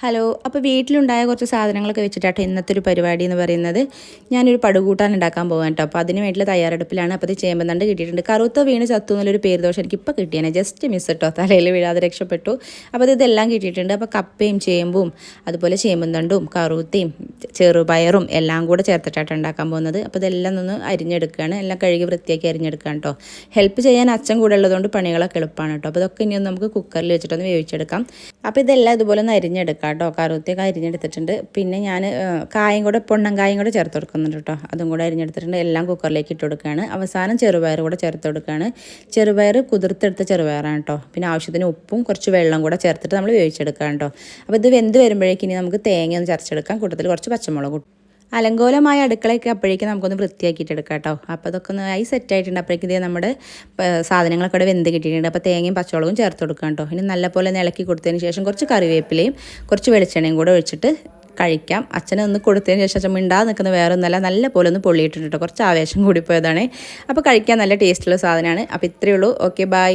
Hello, അപ്പോൾ വീട്ടിലുണ്ടായ കുറച്ച് സാധനങ്ങളൊക്കെ വെച്ചിട്ടാട്ടോ ഇന്നത്തെ ഒരു പരിപാടി എന്ന് പറയുന്നത്. ഞാനൊരു പടുകൂട്ടാൻ ഉണ്ടാക്കാൻ പോകാൻ കേട്ടോ. അപ്പോൾ അതിന് വേണ്ടിയുള്ള തയ്യാറെടുപ്പിലാണ്. അപ്പോൾ ഇത് ചേമ്പന്തണ്ട് കിട്ടിയിട്ടുണ്ട്. കറുത്ത വീണ് ചത്തു എന്നുള്ളൊരു പേര് ദോഷം എനിക്കിപ്പോൾ കിട്ടിയാണ്. ജസ്റ്റ് മിസ് കേട്ടോ, തലയിൽ വീഴാതെ രക്ഷപ്പെട്ടു. അപ്പോൾ ഇതെല്ലാം കിട്ടിയിട്ടുണ്ട്. അപ്പോൾ കപ്പയും ചേമ്പും അതുപോലെ ചേമ്പന്തണ്ടും കറുത്തയും ചെറുപയറും എല്ലാം കൂടെ ചേർത്തിട്ടാണ് ഉണ്ടാക്കാൻ പോകുന്നത്. അപ്പോൾ ഇതെല്ലാം ഒന്ന് അരിഞ്ഞെടുക്കുകയാണ്. എല്ലാം കഴുകി വൃത്തിയാക്കി അരിഞ്ഞെടുക്കുകയാണ് കേട്ടോ. ഹെൽപ്പ് ചെയ്യാൻ അച്ഛൻ കൂടെ ഉള്ളതുകൊണ്ട് പണികളൊക്കെ എളുപ്പമാണ് കേട്ടോ. അപ്പോൾ ഇതൊക്കെ ഇനി നമുക്ക് കുക്കറിൽ വെച്ചിട്ടൊന്ന് വേവിച്ചെടുക്കാം. അപ്പോൾ ഇതെല്ലാം ഇതുപോലെ ഒന്ന് അരിഞ്ഞെടുക്കാം കേട്ടോ. കറുത്തിയൊക്കെ അരിഞ്ഞെടുത്തിട്ടുണ്ട്. പിന്നെ ഞാൻ കായും കൂടെ പൊണ്ണങ്കായും കൂടെ ചേർത്ത് കൊടുക്കുന്നുണ്ട് കേട്ടോ. അതും കൂടെ അരിഞ്ഞെടുത്തിട്ടുണ്ട്. എല്ലാം കുക്കറിലേക്ക് ഇട്ട് കൊടുക്കുകയാണ്. അവസാനം ചെറുപയർ കൂടെ ചേർത്ത് കൊടുക്കുകയാണ്. ചെറുപയർ കുതിർത്തെടുത്ത ചെറുപയറാണ് കേട്ടോ. പിന്നെ ആവശ്യത്തിന് ഉപ്പും കുറച്ച് വെള്ളം കൂടെ ചേർത്തിട്ട് നമ്മൾ വേവിച്ചെടുക്കാം കേട്ടോ. അപ്പോൾ ഇത് വെന്ത് വരുമ്പോഴേക്കും ഇനി നമുക്ക് തേങ്ങ ഒന്ന് ചതച്ചെടുക്കാം. കൂട്ടത്തിൽ കുറച്ച് പച്ചമുളക്. അലങ്കോലമായ അടുക്കളയൊക്കെ അപ്പോഴേക്കും നമുക്കൊന്ന് വൃത്തിയാക്കിയിട്ട് എടുക്കാം കേട്ടോ. അപ്പോൾ അതൊക്കെ ഒന്ന് ആയി സെറ്റായിട്ടുണ്ട്. അപ്പോഴേക്കും ഇതേ നമ്മുടെ സാധനങ്ങളൊക്കെ ഇവിടെ വെന്ത് കിട്ടിയിട്ടുണ്ട്. അപ്പോൾ തേങ്ങയും പച്ചമുളകും ചേർത്ത് കൊടുക്കാം കേട്ടോ. ഇനി നല്ലപോലെ ഇളക്കി കൊടുത്തതിന് ശേഷം കുറച്ച് കറിവേപ്പിലയും കുറച്ച് വെളിച്ചെണ്ണയും കൂടെ ഒഴിച്ചിട്ട് കഴിക്കാം. അച്ഛനെ ഒന്ന് കൊടുത്തതിന് ശേഷം അച്ഛൻ മിണ്ടാതെ നിൽക്കുന്ന വേറെ ഒന്നല്ല, നല്ല പോലെ ഒന്ന് പൊള്ളിയിട്ടുണ്ട് കേട്ടോ. കുറച്ച് ആവേശം കൂടിപ്പോയതാണ്. അപ്പോൾ കഴിക്കാൻ നല്ല ടേസ്റ്റുള്ള സാധനമാണ്. അപ്പോൾ ഇത്രയേ ഉള്ളൂ. Okay, by.